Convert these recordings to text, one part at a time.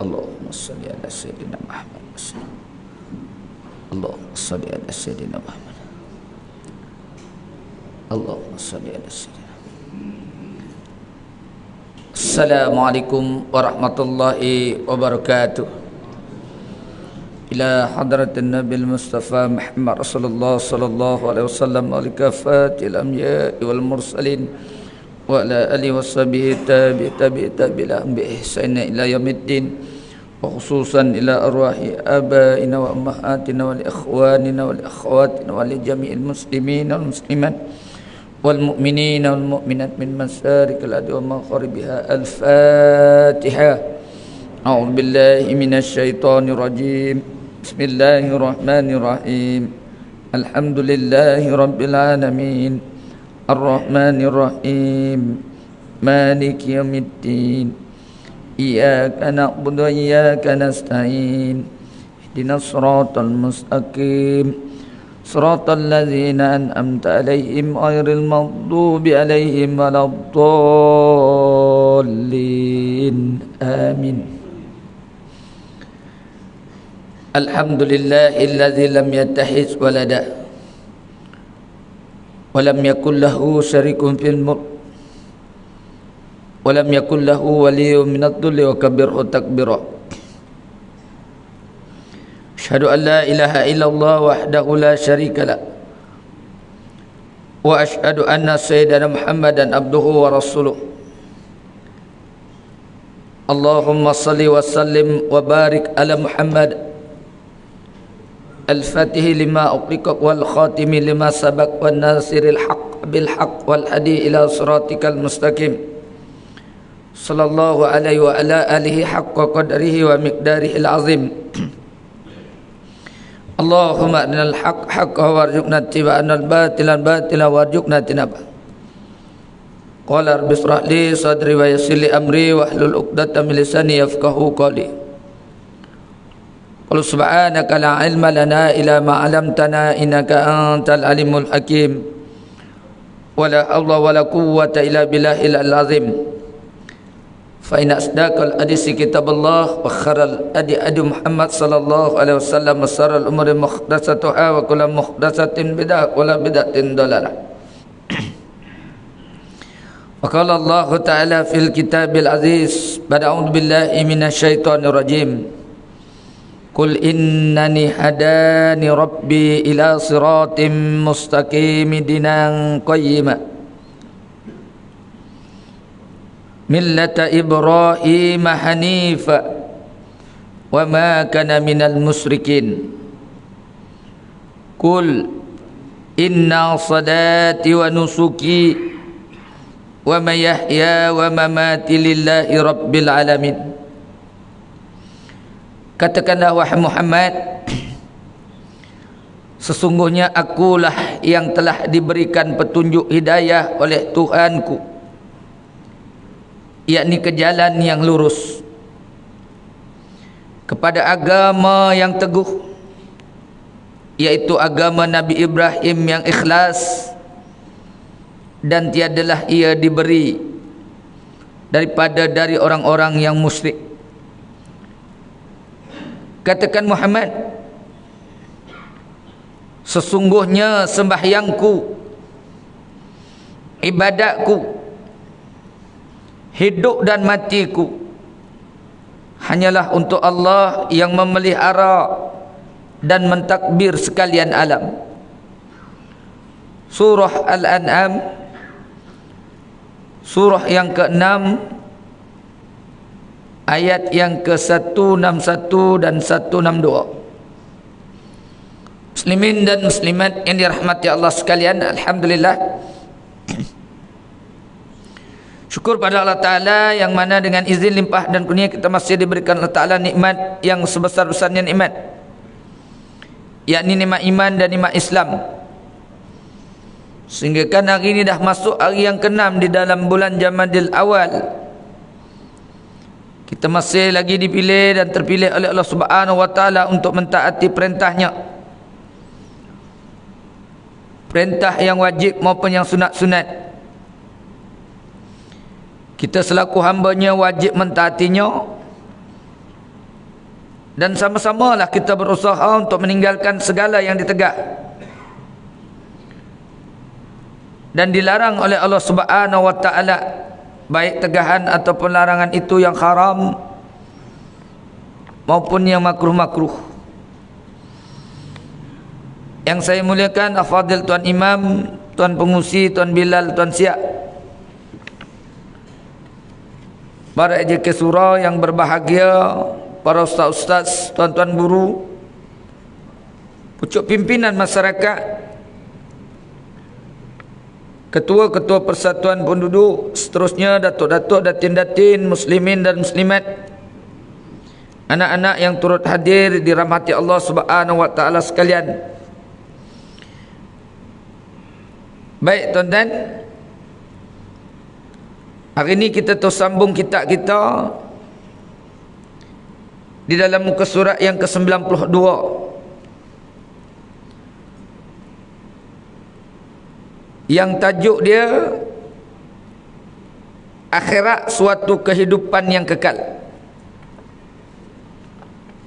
Allahumma salli ala Sayyidina Muhammad. Allahumma salli ala Sayyidina Muhammad. Allahumma salli ala Sayyidina. Assalamualaikum warahmatullahi wabarakatuh. Ila hadratin Nabil Mustafa Muhammad Rasulullah sallallahu alaihi wasallam wa likafatil anbiya wal mursalin wa ala alihi washabihi tabi'ilahum bi ihsan ila yaumiddin, wa khususan ila arwahi abaina wa ummahatina wa li ikhwanina wa li akhawatina wa li jami'il muslimina wal muslimat wal mu'minina wal mu'minat min masarikil ardi wa magharibiha. Al-Fatihah. A'udzu billahi minasy syaithanir rajim. Bismillahirrahmanirrahim. Alhamdulillahi rabbil alamin. Ar-Rahmanir Rahim. Maliki yaumiddin. Iyyaka na'budu wa iyyaka nasta'in. Ihdinas siratal mustaqim. Siratal ladzina an'amta 'alaihim ghairil maghdubi 'alaihim waladdallin. Amin. Alhamdulillahilladzi lam yattakhidz walada wa lam yakul lahu syarikun fil mulk wa lam yakul lahu waliyyun minadh-dhulli wa kabbirhu takbira. Asyhadu an la ilaha illallah wahdahu la syarika lah wa asyhadu anna sayyidana Muhammadan abduhu wa rasuluh. Allahumma salli wa sallim wa barik ala Muhammad al-Fatih lima ughliqa wal khatimi lima sabaq wan nasiril haqq bil haqq wal hadi ila siratikal mustaqim. Sallallahu alaihi wa ala alihi haqqa qadrihi wa miqdarihil azim. Allahumma arinal haqq haqqan warzuqna ittiba'anal batila batila warzuqna tinaba. Qala rabbi ishrah li sadri wa yassir li amri wahlul 'uqdatam min lisani yafqahu qawli. Qul subhanaka la ilma lana illa ma 'allamtana innaka antal alimul hakim. Wala haula wala quwwata illa billahil azim. Fa inna asdaqal hadisi kitabullah wa khairal hadi hadi Muhammad sallallahu alaihi wasallam wa sharral umuri muhdatsatuha wa kullu muhdatsatin bid'ah wa la bid'atin dalalah. Wa qala Allah ta'ala fil kitabil aziz ba'da a'udzu billahi minasy syaithanir rajim. Qul innani hadani rabbi ila siratim mustaqim dinan qayyima millata Ibrahim hanifa wa ma kana minal musyrikin. Qul inna salati wa nusuki wa mahyaya wa mamati lillahi rabbil alamin. Katakanlah wahai Muhammad, sesungguhnya akulah yang telah diberikan petunjuk hidayah oleh Tuhanku, yakni ke jalan yang lurus, kepada agama yang teguh, yaitu agama Nabi Ibrahim yang ikhlas, dan tiadalah ia diberi dari orang-orang yang musyrik. Katakan Muhammad, sesungguhnya sembahyangku, ibadatku, hidup dan matiku hanyalah untuk Allah yang memelihara dan mentakbir sekalian alam. Surah Al-An'am, surah yang ke-6, ayat yang ke-161 dan 162. Muslimin dan muslimat yang dirahmati Allah sekalian, alhamdulillah, syukur pada Allah Ta'ala yang mana dengan izin limpah dan kurnia kita masih diberikan Allah Ta'ala nikmat yang sebesar-besarnya nikmat, yakni nikmat iman dan nikmat Islam. Sehingga kan hari ini dah masuk hari yang ke-6 di dalam bulan Jamadil Awal. Kita masih lagi dipilih dan terpilih oleh Allah Subhanahu wa Ta'ala untuk mentaati perintahnya, perintah yang wajib maupun yang sunat-sunat. Kita selaku hambanya wajib mentaatinya dan sama-samalah kita berusaha untuk meninggalkan segala yang ditegak dan dilarang oleh Allah Subhanahu wa taala, baik tegahan ataupun larangan itu yang haram maupun yang makruh-makruh. Yang saya muliakan afadil Tuan Imam, Tuan Pengusi, Tuan Bilal, Tuan Siak, para EJK Surau yang berbahagia, para ustaz-ustaz, tuan-tuan guru, pucuk pimpinan masyarakat, ketua-ketua persatuan penduduk, seterusnya datuk-datuk, datin-datin, muslimin dan muslimat, anak-anak yang turut hadir dirahmati Allah Subhanahu wa taala sekalian. Baik tuan-tuan, hari ini kita terus sambung kitab kita di dalam muka surat yang ke-92, yang tajuk dia akhirat suatu kehidupan yang kekal.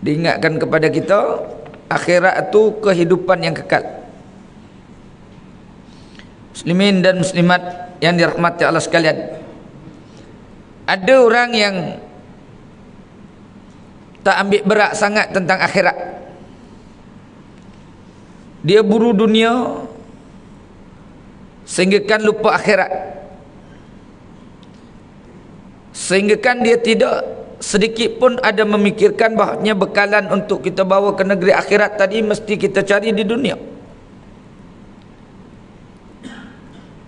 Diingatkan kepada kita akhirat itu kehidupan yang kekal. Muslimin dan muslimat yang dirahmati Allah sekalian, ada orang yang tak ambil berat sangat tentang akhirat. Dia buru dunia sehingga kan lupa akhirat, sehingga kan dia tidak sedikit pun ada memikirkan bahawanya bekalan untuk kita bawa ke negeri akhirat tadi mesti kita cari di dunia.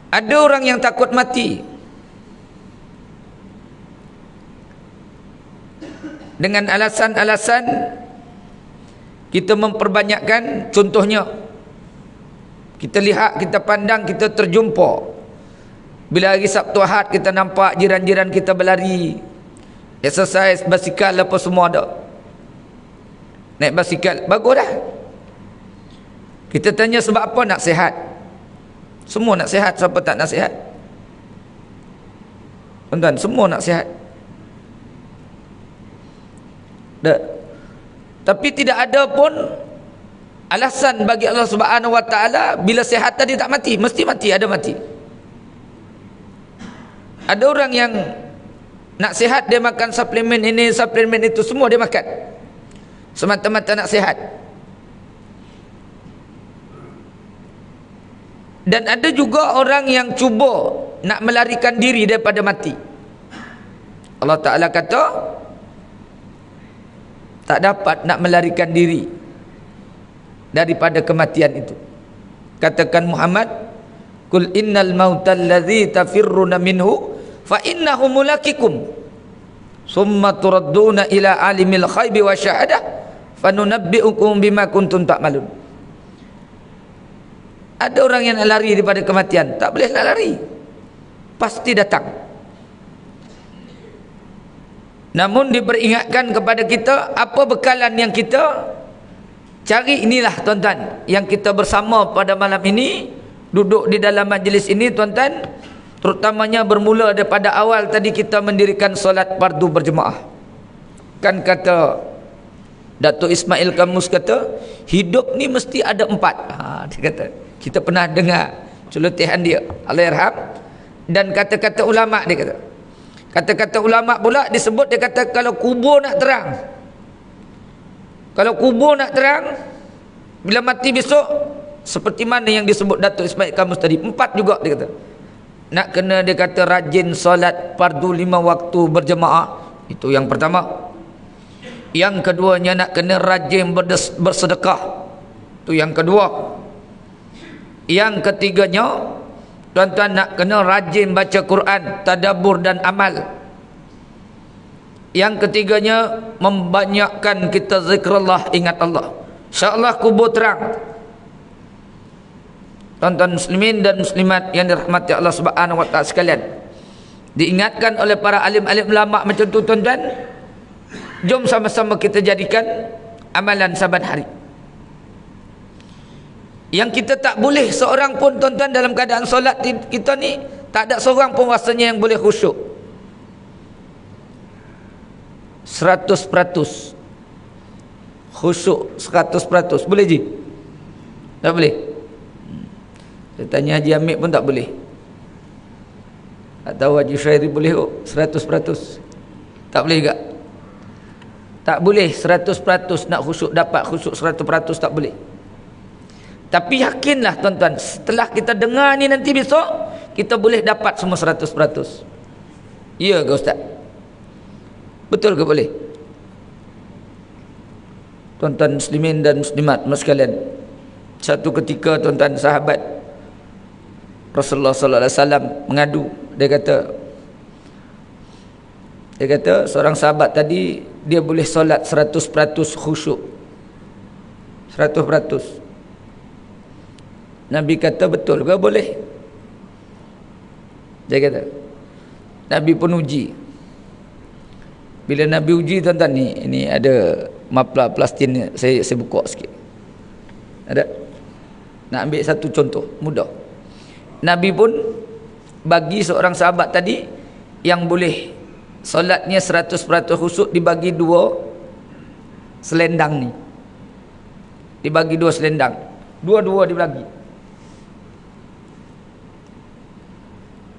Ada orang yang takut mati dengan alasan-alasan kita memperbanyakkan. Contohnya, kita lihat, kita pandang, kita terjumpa bila hari Sabtu Ahad kita nampak jiran-jiran kita berlari, exercise, basikal apa semua ada. Naik basikal, bagus dah. Kita tanya sebab apa nak sihat? Semua nak sihat, siapa tak nak sihat? Tuan-tuan, semua nak sihat. Tapi tidak ada pun alasan bagi Allah Subhanahu wa taala bila sihat tadi tak mati, mesti mati, ada mati. Ada orang yang nak sihat dia makan suplemen ini, suplemen itu, semua dia makan semata-mata nak sihat. Dan ada juga orang yang cuba nak melarikan diri daripada mati. Allah Ta'ala kata tak dapat nak melarikan diri daripada kematian itu. Katakan Muhammad, Qul innal mautal ladzi tafirruna minhu fa innahu mulaqikum summa turadduna ila alimil ghaibi wa syahadah fanunabbi'ukum bima kuntum ta'malun. Ada orang yang nak lari daripada kematian, tak boleh nak lari, pasti datang. Namun diperingatkan kepada kita apa bekalan yang kita cari. Inilah tuan-tuan yang kita bersama pada malam ini, duduk di dalam majlis ini tuan-tuan, terutamanya bermula daripada awal tadi kita mendirikan solat fardu berjemaah. Kan kata Datuk Ismail Kamus kata, hidup ni mesti ada 4. Dia kata, kita pernah dengar celotehan dia, Allahyarham. Dan kata-kata ulama dia kata, kata-kata ulama pula disebut, dia kata kalau kubur nak terang, kalau kubur nak terang bila mati besok, seperti mana yang disebut Datuk Ismail Kamus tadi, 4 juga dia kata. Nak kena, dia kata, rajin solat fardu 5 waktu berjemaah, itu yang pertama. Yang keduanya nak kena rajin bersedekah, itu yang kedua. Yang ketiganya tuan-tuan nak kena rajin baca Quran, tadabbur dan amal. Yang ketiganya membanyakkan kita zikrullah, ingat Allah. InsyaAllah kubur terang. Tuan-tuan muslimin dan muslimat yang dirahmati Allah Subhanahu wa taala sekalian, diingatkan oleh para alim-alim ulama macam tu tuan-tuan. Jom sama-sama kita jadikan amalan saban hari. Yang kita tak boleh seorang pun tuan-tuan dalam keadaan solat kita ni, tak ada seorang pun rasanya yang boleh khusyuk 100%. khusyuk 100%. Boleh je? Tak boleh? Saya tanya Haji Amir pun tak boleh. Tak tahu Haji Syairi boleh kok 100%. Tak boleh juga? Tak boleh 100% nak khusyuk, dapat khusyuk 100% tak boleh. Tapi yakinlah tuan-tuan, setelah kita dengar ni nanti besok kita boleh dapat semua 100%. Ya ke Ustaz? Betul ke boleh? Tuan-tuan muslimin dan muslimat sekalian, satu ketika tuan-tuan sahabat Rasulullah sallallahu alaihi wasallam mengadu. Dia kata seorang sahabat tadi dia boleh solat 100% khusyuk. 100%. Nabi kata, betul ke boleh? Dia kata, Nabi pun uji. Bila Nabi uji tuan-tuan, ni ada mapla plastin ni, saya buka sikit. Ada? Nak ambil satu contoh mudah. Nabi pun bagi seorang sahabat tadi yang boleh solatnya 100% khusyuk, dibagi 2 selendang ni. Dibagi 2 selendang. Dua-dua dibagi.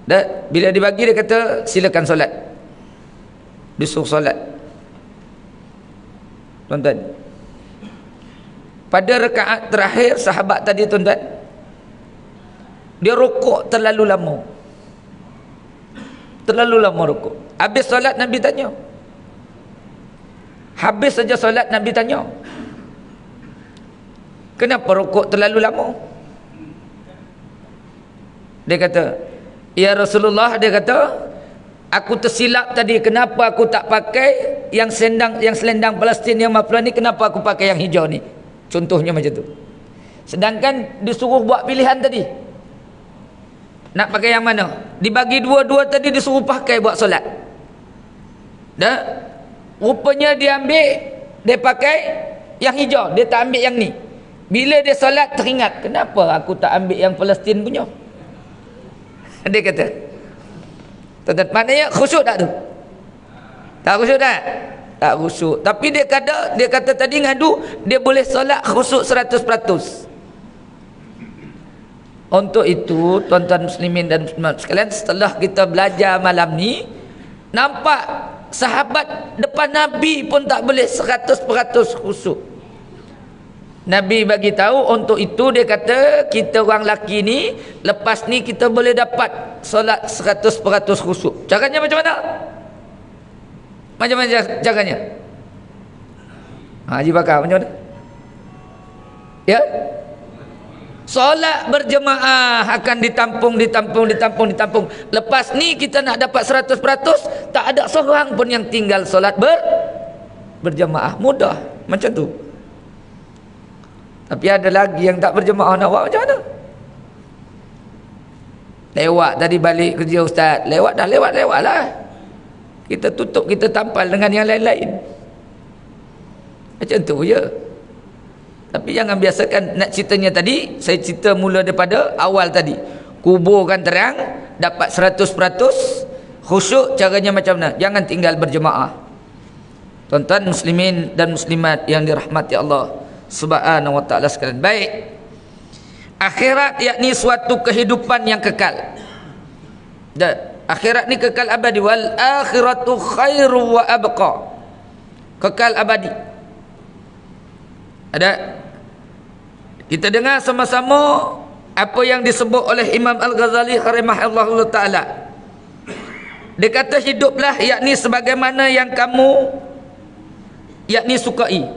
Dan bila dibagi dia kata silakan solat. Disuruh solat. Tuan-tuan, pada rakaat terakhir sahabat tadi tuan-tuan, dia rukuk terlalu lama. Terlalu lama rukuk. Habis solat Nabi tanya. Habis saja solat Nabi tanya, kenapa rukuk terlalu lama? Dia kata, ya Rasulullah, dia kata, aku tersilap tadi, kenapa aku tak pakai yang selendang Palestin yang maflah ni, kenapa aku pakai yang hijau ni? Contohnya macam tu. Sedangkan disuruh buat pilihan tadi, nak pakai yang mana? Dibagi 2 tadi disuruh pakai buat solat. Dah, rupanya dia pakai yang hijau, dia tak ambil yang ni. Bila dia solat teringat, kenapa aku tak ambil yang Palestin punya? Dia kata, tuan-tuan, maknanya khusyuk tak tu? Tak khusyuk tak? Tak khusyuk. Tapi dia kata tadi ngadu, dia boleh solat khusyuk 100%. Untuk itu tuan-tuan muslimin dan muslimat sekalian, setelah kita belajar malam ni, nampak sahabat depan Nabi pun tak boleh 100% khusyuk. Nabi bagi tahu, untuk itu dia kata kita orang lelaki ni lepas ni kita boleh dapat solat 100% khusyuk. Caranya macam mana? Macam mana caranya? Haji Bakar macam mana? Ya? Solat berjemaah akan ditampung. Lepas ni kita nak dapat 100%, tak ada seorang pun yang tinggal solat berjemaah. Mudah macam tu. Tapi ada lagi yang tak berjemaah, nak buat macam mana? Lewat tadi balik kerja ustaz, lewat lah. Kita tutup, kita tampal dengan yang lain-lain. Macam tu je. Tapi jangan biasakan nak ceritanya tadi, saya cerita mula daripada awal tadi. Kuburkan terang, dapat 100% khusyuk, caranya macam mana? Jangan tinggal berjemaah. Tuan-tuan muslimin dan muslimat yang dirahmati Allah Subhanahu wa ta'ala sekalian. Baik, akhirat yakni suatu kehidupan yang kekal. Dan akhirat ni kekal abadi. Wal akhiratu khairu wa abqa. Kekal abadi. Ada, kita dengar sama-sama apa yang disebut oleh Imam Al-Ghazali rahimahullah ta'ala. Dia kata hiduplah yakni sebagaimana yang kamu yakni sukai.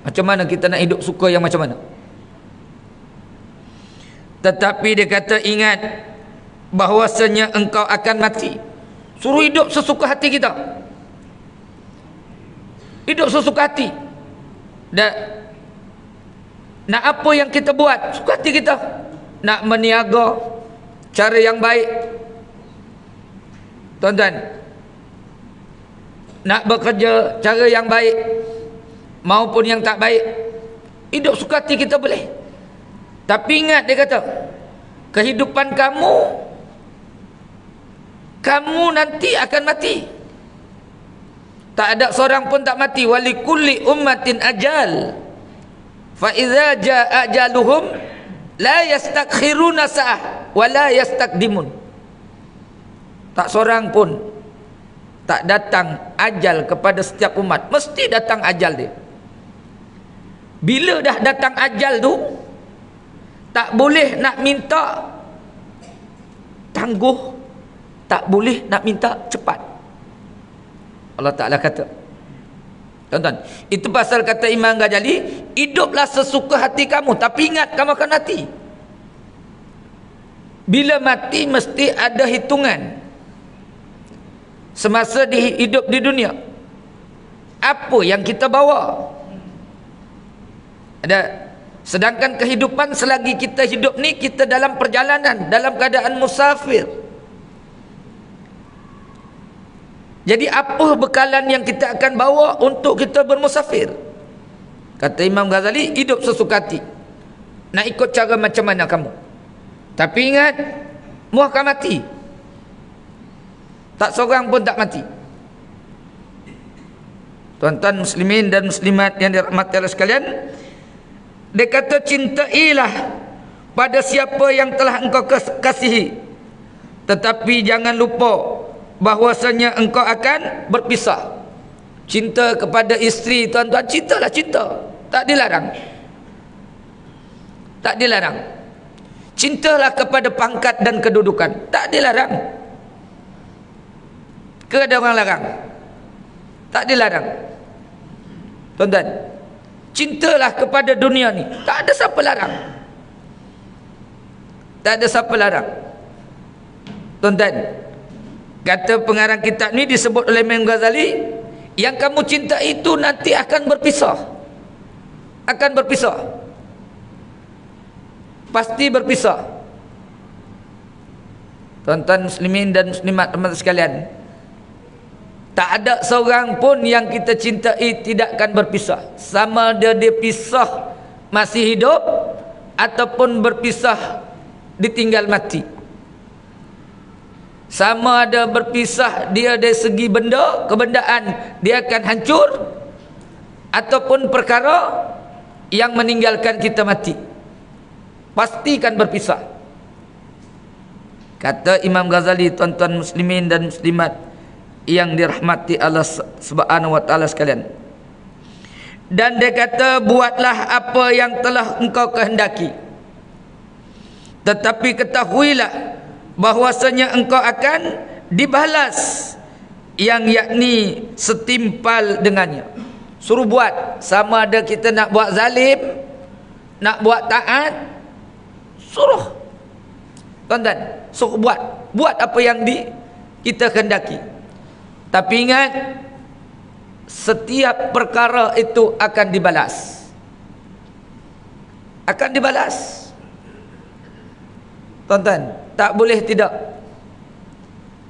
Macam mana kita nak hidup suka yang macam mana? Tetapi dia kata ingat bahwasanya engkau akan mati. Suruh hidup sesuka hati kita. Hidup sesuka hati. Dan nak apa yang kita buat, suka hati kita. Nak meniaga, cara yang baik. Tuan-tuan, nak bekerja, cara yang baik maupun yang tak baik, hidup suka hati kita boleh. Tapi ingat, dia kata kehidupan kamu nanti akan mati. Tak ada seorang pun tak mati. Walikulli ummatin ajal. Fa idza jaa ajaluhum la yastakhiruna sa'ah wa la yastaqdimun. Tak seorang pun tak datang ajal kepada setiap umat. Mesti datang ajal dia. Bila dah datang ajal tu, tak boleh nak minta tangguh, tak boleh nak minta cepat. Allah Ta'ala kata, tuan-tuan, itu pasal kata Imam Ghazali, hiduplah sesuka hati kamu, tapi ingat kamu akan mati. Bila mati mesti ada hitungan. Semasa hidup di dunia, apa yang kita bawa? Ada. Sedangkan kehidupan selagi kita hidup ni, kita dalam perjalanan, dalam keadaan musafir. Jadi apa bekalan yang kita akan bawa untuk kita bermusafir? Kata Imam Ghazali, hidup sesuka hati. Nak ikut cara macam mana kamu. Tapi ingat, mu akan mati. Tak seorang pun tak mati. Tuan-tuan muslimin dan muslimat yang dirahmati Allah sekalian, dia kata, cintailah pada siapa yang telah engkau kasihi, tetapi jangan lupa bahwasanya engkau akan berpisah. Cinta kepada isteri, tuan-tuan, cintalah, cinta, tak dilarang. Tak dilarang. Cintalah kepada pangkat dan kedudukan, tak dilarang. Ke ada orang larang? Tak dilarang. Tuan-tuan, cintalah kepada dunia ni, tak ada siapa larang. Tak ada siapa larang. Tuan-tuan, kata pengarang kitab ni disebut oleh Imam Ghazali, yang kamu cinta itu nanti akan berpisah. Akan berpisah. Pasti berpisah. Tuan-tuan muslimin dan muslimat teman-teman sekalian, tak ada seorang pun yang kita cintai tidak akan berpisah. Sama dia pisah masih hidup ataupun berpisah ditinggal mati. Sama ada berpisah dia dari segi benda, kebendaan dia akan hancur, ataupun perkara yang meninggalkan kita mati. Pastikan berpisah. Kata Imam Ghazali, tuan-tuan muslimin dan muslimat yang dirahmati Allah Subhanahu wa taala sekalian. Dan dia kata, buatlah apa yang telah engkau kehendaki, tetapi ketahuilah bahwasanya engkau akan dibalas yang yakni setimpal dengannya. Suruh buat, sama ada kita nak buat zalim, nak buat taat, suruh. Tuan-tuan, suruh buat. Buat apa yang kita kehendaki. Tapi ingat, setiap perkara itu akan dibalas. Akan dibalas. Tuan-tuan, tak boleh tidak.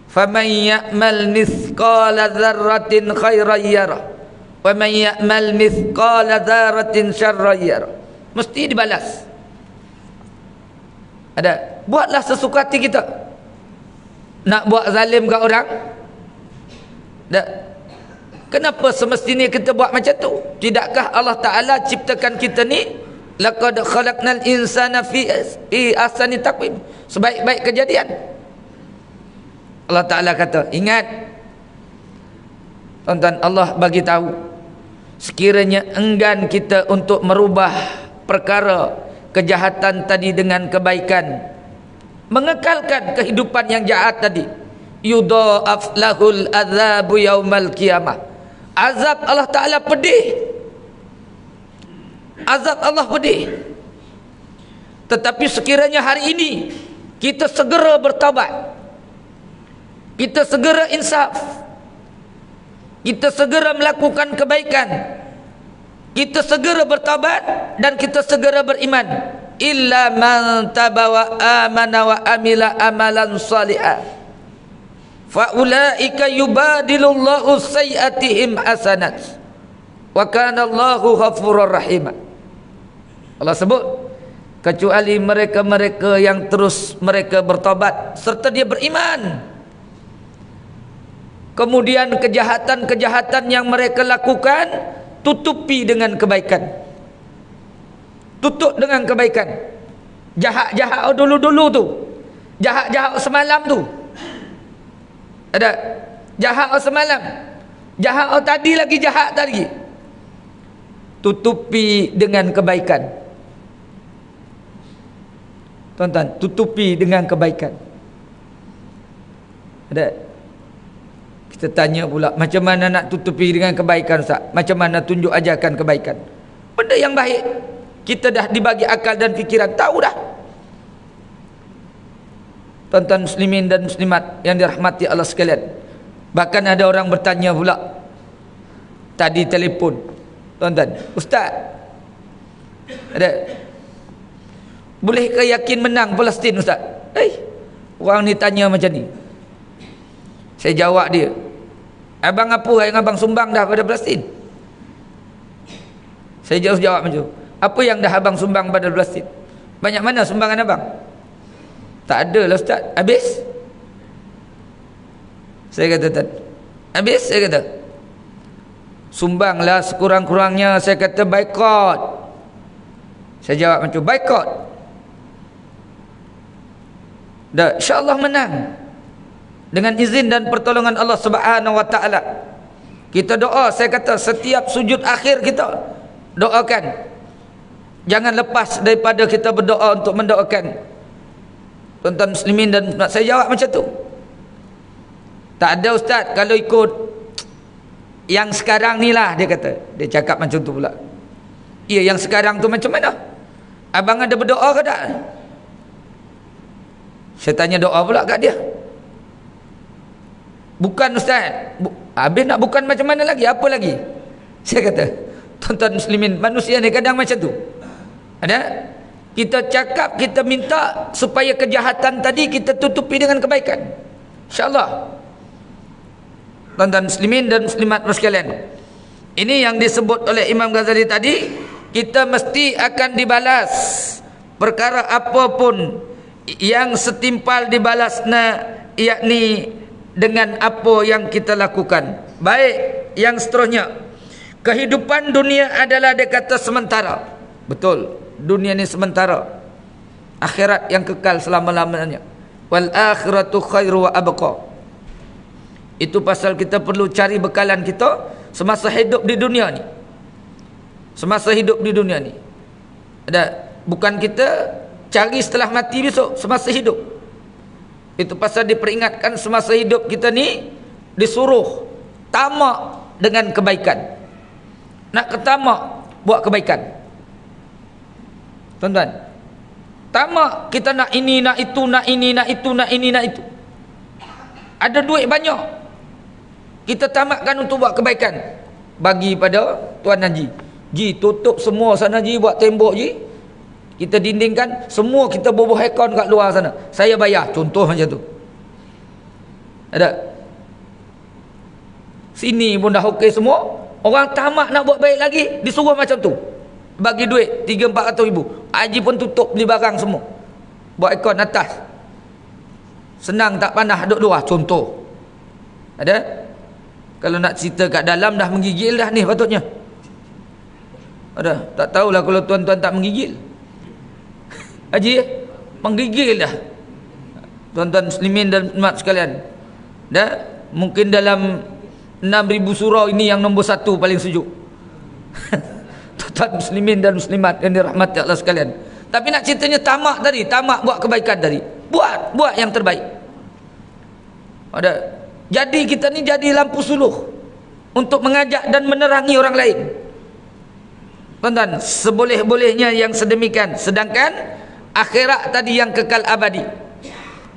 Faman ya'mal mithqala dzarratin khairan yarah, wa man ya'mal mithqala dzarratin syarran yarah. Mesti dibalas. Ada. Buatlah sesuka hati kita. Nak buat zalim ke orang? Tak. Kenapa semestinya kita buat macam tu? Tidakkah Allah Ta'ala ciptakan kita ni, laqad khalaqnal insana fi ahsani taqwim, sebaik-baik kejadian. Allah Ta'ala kata, ingat, tuan-tuan, Allah bagi tahu, sekiranya enggan kita untuk merubah perkara kejahatan tadi dengan kebaikan, mengekalkan kehidupan yang jahat tadi, yudha'af lahul azabu yaumal qiyamah. Azab Allah Ta'ala pedih. Azab Allah pedih. Tetapi sekiranya hari ini kita segera bertaubat, kita segera insaf, kita segera melakukan kebaikan, kita segera bertaubat, dan kita segera beriman, illa man taba wa amana wa amila amalan salihah, fa ulaika yubadilullahu sayyi'atihim hasanat wa kana Allahu ghafurur rahim. Allah sebut, kecuali mereka-mereka yang terus mereka bertobat serta dia beriman, Kemudian kejahatan-kejahatan yang mereka lakukan, tutupi dengan kebaikan. Tutup dengan kebaikan. Jahat-jahat dulu-dulu tu, jahat-jahat semalam tu, ada jahat semalam, jahat tadi lagi, jahat tadi, tutupi dengan kebaikan. Tuan-tuan, tutupi dengan kebaikan. Ada. Kita tanya pula, macam mana nak tutupi dengan kebaikan, Ustaz? Macam mana tunjuk ajarkan kebaikan? Benda yang baik, kita dah dibagi akal dan fikiran, tahu dah. Tuan-tuan muslimin dan muslimat yang dirahmati Allah sekalian, bahkan ada orang bertanya pula tadi telefon, tuan-tuan, Ustaz, ada, bolehkah yakin menang Palestin, Ustaz? Orang ni tanya macam ni. Saya jawab dia, abang apa yang abang sumbang dah pada Palestin? Saya jawab macam tu. Apa yang dah abang sumbang pada Palestin? Banyak mana sumbangan abang? Tak ada lah, Ustaz. Habis? Saya kata, tak. Habis? Saya kata, sumbanglah sekurang-kurangnya. Saya kata, boikot. Saya jawab macam tu, boikot. Dah, insya-Allah menang. Dengan izin dan pertolongan Allah Subhanahu wa taala. Kita doa, saya kata setiap sujud akhir kita doakan. Jangan lepas daripada kita berdoa untuk mendoakan tuan-tuan muslimin dan saya jawab macam tu. Tak ada, Ustaz, kalau ikut yang sekarang ni lah, dia kata. Dia cakap macam tu pula. Ya, yang sekarang tu macam mana? Abang ada berdoa ke tak? Saya tanya doa pula kat dia. Bukan, Ustaz. Habis nak bukan macam mana lagi? Apa lagi? Saya kata, tuan-tuan muslimin, manusia ni kadang macam tu. Ada? Kita cakap, kita minta supaya kejahatan tadi kita tutupi dengan kebaikan. InsyaAllah. Tuan-tuan muslimin dan muslimat sekalian, ini yang disebut oleh Imam Ghazali tadi, kita mesti akan dibalas perkara apapun yang setimpal dibalasnya, yakni dengan apa yang kita lakukan. Baik, yang seterusnya, kehidupan dunia adalah dia kata sementara. Betul, dunia ni sementara, akhirat yang kekal selama-lamanya. Wal akhiratu khairu wa abqa. Itu pasal kita perlu cari bekalan kita semasa hidup di dunia ni. Semasa hidup di dunia ni. Ada, bukan kita cari setelah mati besok, semasa hidup. Itu pasal diperingatkan semasa hidup kita ni disuruh tamak dengan kebaikan. Nak ketamak, buat kebaikan. Tuan-tuan, tamak, kita nak ini, nak itu, nak ini, nak itu, nak ini, nak itu. Ada duit banyak, kita tamakkan untuk buat kebaikan. Bagi pada Tuan Haji, Ji, tutup semua sana Ji, buat tembok Ji, kita dindingkan semua, kita bubuh aircon kat luar sana, saya bayar. Contoh macam tu. Ada. Sini pun dah okey semua. Orang tamak nak buat baik lagi, disuruh macam tu. Bagi duit 300-400 ribu. Haji pun tutup beli barang semua. Buat aircon atas. Senang tak panas duduk luar. Contoh. Ada. Kalau nak cerita kat dalam dah menggigil dah ni patutnya. Ada. Tak tahulah kalau tuan-tuan tak menggigil. Haji menggigil dah. Tuan-tuan muslimin dan umat sekalian, dah mungkin dalam 6,000 surau ini yang nombor 1 paling sejuk. Tuan-tuan muslimin dan muslimat yang dirahmati Allah sekalian. Tapi nak ceritanya tamak tadi, tamak buat kebaikan tadi, buat yang terbaik. Ada. Jadi kita ni jadi lampu suluh untuk mengajak dan menerangi orang lain. Tuan-tuan, seboleh-bolehnya yang sedemikian. Sedangkan akhirat tadi yang kekal abadi.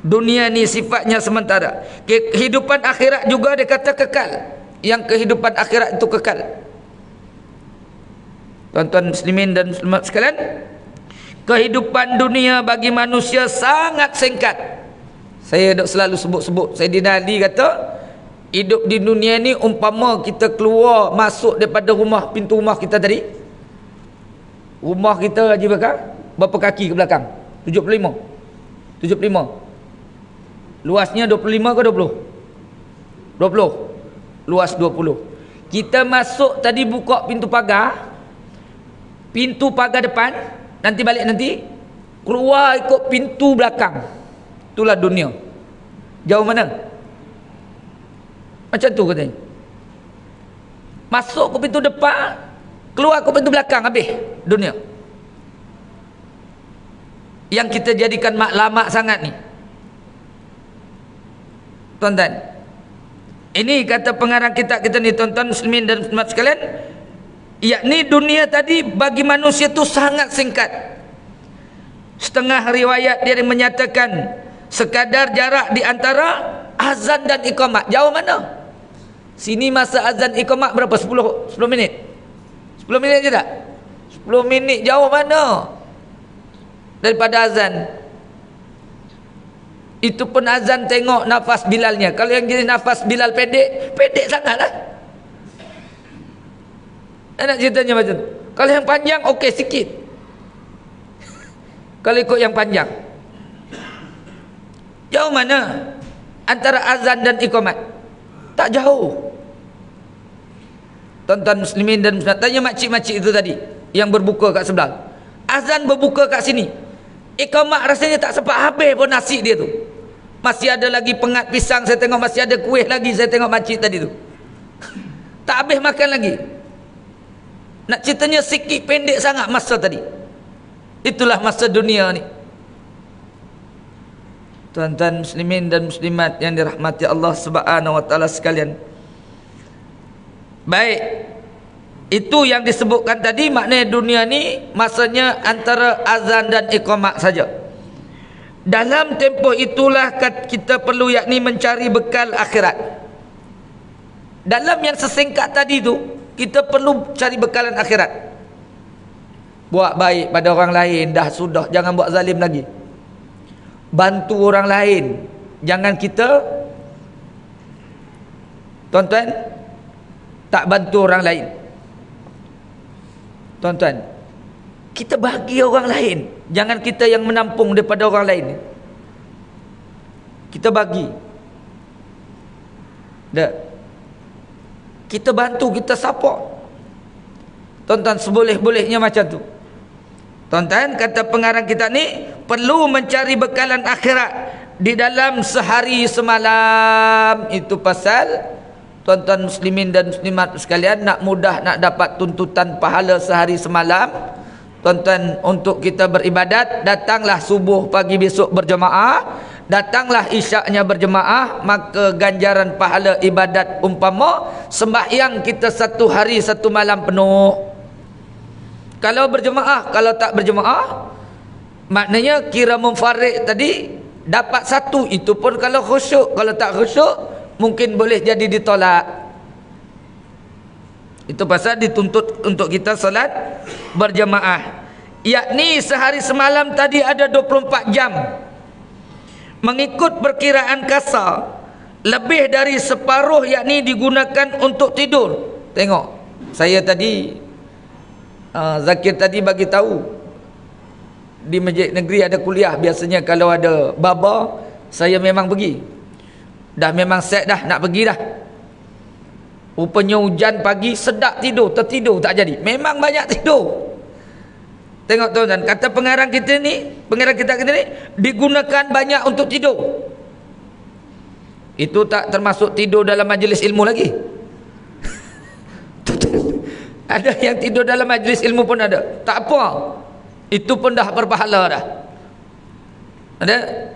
Dunia ni sifatnya sementara. Kehidupan akhirat juga dia kata kekal. Yang kehidupan akhirat itu kekal. Tuan-tuan muslimin dan muslimat sekalian, kehidupan dunia bagi manusia sangat singkat. Saya selalu sebut-sebut, saya dinali kata, hidup di dunia ni umpama kita keluar masuk daripada rumah, pintu rumah kita tadi. Rumah kita Haji Bakar berapa kaki ke belakang? 75. 75. Luasnya 25 ke 20? 20. luas 20. Kita masuk tadi buka pintu pagar depan, nanti balik nanti keluar ikut pintu belakang. Itulah dunia. Jauh mana? Macam tu katanya. Masuk ke pintu depan, keluar ke pintu belakang, habis dunia. Yang kita jadikan lama sangat ni, tuan-tuan. Ini kata pengarang kitab kita ni, tuan-tuan muslimin dan muslimat sekalian, yakni dunia tadi bagi manusia tu sangat singkat. Setengah riwayat dia menyatakan sekadar jarak di antara azan dan iqamat. Jauh mana? Sini masa azan iqamat berapa? 10 minit. 10 minit je tak? 10 minit jauh mana daripada azan? Itu pun azan tengok nafas Bilalnya. Kalau yang jadi nafas Bilal pendek sangatlah. Enak ceritanya macam tu. Kalau yang panjang okey sikit. Kalau ikut yang panjang, jauh mana antara azan dan iqamat? Tak jauh. Tuan-tuan muslimin dan muslimat, tanya makcik-makcik itu tadi yang berbuka kat sebelah. Azan berbuka kat sini, iqamat rasanya tak sempat habis pun nasi dia tu. Masih ada lagi pengat pisang saya tengok, masih ada kuih lagi saya tengok makcik tadi tu. Tak habis makan lagi. Nak ceritanya sikit pendek sangat masa tadi. Itulah masa dunia ni. Tuan-tuan muslimin dan muslimat yang dirahmati Allah Subhanahu wa taala sekalian. Baik, itu yang disebutkan tadi, maknanya dunia ni masanya antara azan dan iqamat saja. Dalam tempoh itulah kita perlu yakni mencari bekal akhirat. Dalam yang sesingkat tadi tu, kita perlu cari bekalan akhirat. Buat baik pada orang lain, dah sudah, jangan buat zalim lagi. Bantu orang lain, jangan kita, tuan-tuan, tak bantu orang lain. Tuan-tuan, kita bagi orang lain, jangan kita yang menampung daripada orang lain. Kita bagi. Dah. Kita bantu, kita support. Tuan-tuan, seboleh-bolehnya macam tu. Tuan-tuan, kata pengarang kita ni, perlu mencari bekalan akhirat di dalam sehari semalam. Itu pasal tuan-tuan muslimin dan muslimat sekalian, nak mudah nak dapat tuntutan pahala sehari semalam, tuan-tuan, untuk kita beribadat, datanglah subuh pagi besok berjemaah, datanglah isyaknya berjemaah, maka ganjaran pahala ibadat umpama sembahyang kita 1 hari 1 malam penuh. Kalau berjemaah, kalau tak berjemaah, maknanya kira munfarid tadi dapat 1, itu pun kalau khusyuk. Kalau tak khusyuk, mungkin boleh jadi ditolak. Itu pasal dituntut untuk kita solat berjemaah, yakni sehari semalam tadi ada 24 jam. Mengikut perkiraan kasar, lebih dari separuh yakni digunakan untuk tidur. Tengok, saya tadi Zakir tadi bagi tahu di Masjid Negeri ada kuliah. Biasanya kalau ada baba, saya memang pergi. Dah memang set dah nak pergi dah. Rupanya hujan pagi, sedap tidur, tertidur tak jadi. Memang banyak tidur. Tengok tuan-tuan, kata pengarang kita ni, digunakan banyak untuk tidur. Itu tak termasuk tidur dalam majlis ilmu lagi. Ada yang tidur dalam majlis ilmu pun ada. Tak apa, itu pun dah berpahala dah. Ada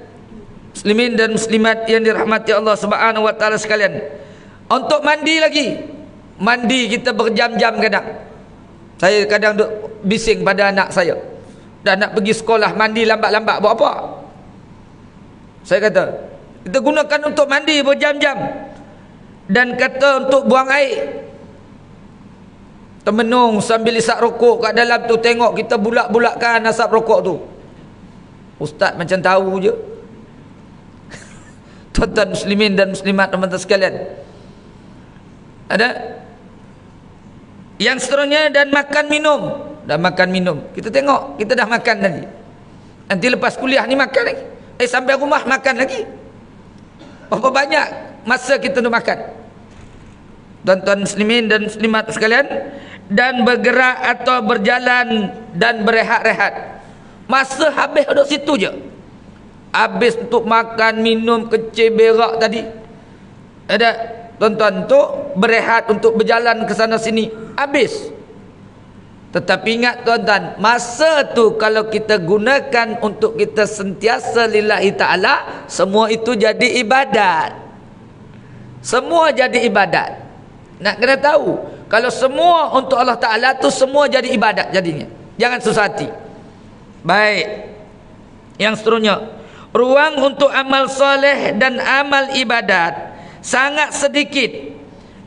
muslimin dan muslimat yang dirahmati Allah Subhanahu wa taala sekalian. Untuk mandi lagi, mandi kita berjam-jam kadang. Saya kadang duk bising pada anak saya, dah nak pergi sekolah, mandi lambat-lambat, buat apa? Saya kata, kita gunakan untuk mandi berjam-jam. Dan kata untuk buang air, termenung sambil isap rokok kat dalam tu, tengok kita bulak-bulakkan asap rokok tu. Ustaz macam tahu je. Tuan-tuan muslimin dan muslimat teman-teman sekalian, ada yang seterusnya. Dan makan minum, dah makan minum, kita tengok kita dah makan tadi, nanti lepas kuliah ni makan lagi, sampai rumah makan lagi. Berapa banyak masa kita nak makan? tuan-tuan muslimin dan muslimat sekalian, dan bergerak atau berjalan dan berehat-rehat. Masa habis duduk situ je, habis untuk makan, minum, kecil, berak tadi, ada tuan-tuan tu berehat untuk berjalan ke sana sini, habis. Tetapi ingat tuan-tuan, masa tu kalau kita gunakan untuk kita sentiasa lillahi ta'ala, semua itu jadi ibadat. Semua jadi ibadat. Nak kena tahu, kalau semua untuk Allah Ta'ala tu semua jadi ibadat jadinya. Jangan susah hati. Baik. Yang seterusnya, ruang untuk amal soleh dan amal ibadat sangat sedikit.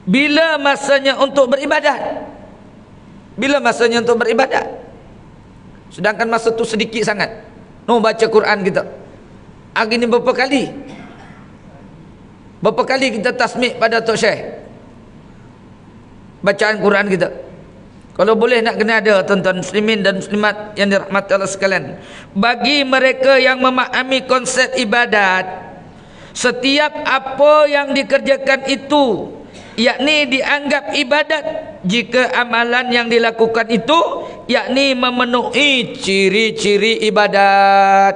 Bila masanya untuk beribadat? Bila masanya untuk beribadat? Sedangkan masa tu sedikit sangat. Baca Quran kita. Hari ni berapa kali? Berapa kali kita tasmik pada Tok Syekh? Bacaan Quran kita. Kalau boleh nak kena ada tuan-tuan muslimin dan muslimat yang dirahmati Allah sekalian. Bagi mereka yang memahami konsep ibadat, setiap apa yang dikerjakan itu yakni dianggap ibadat jika amalan yang dilakukan itu yakni memenuhi ciri-ciri ibadat.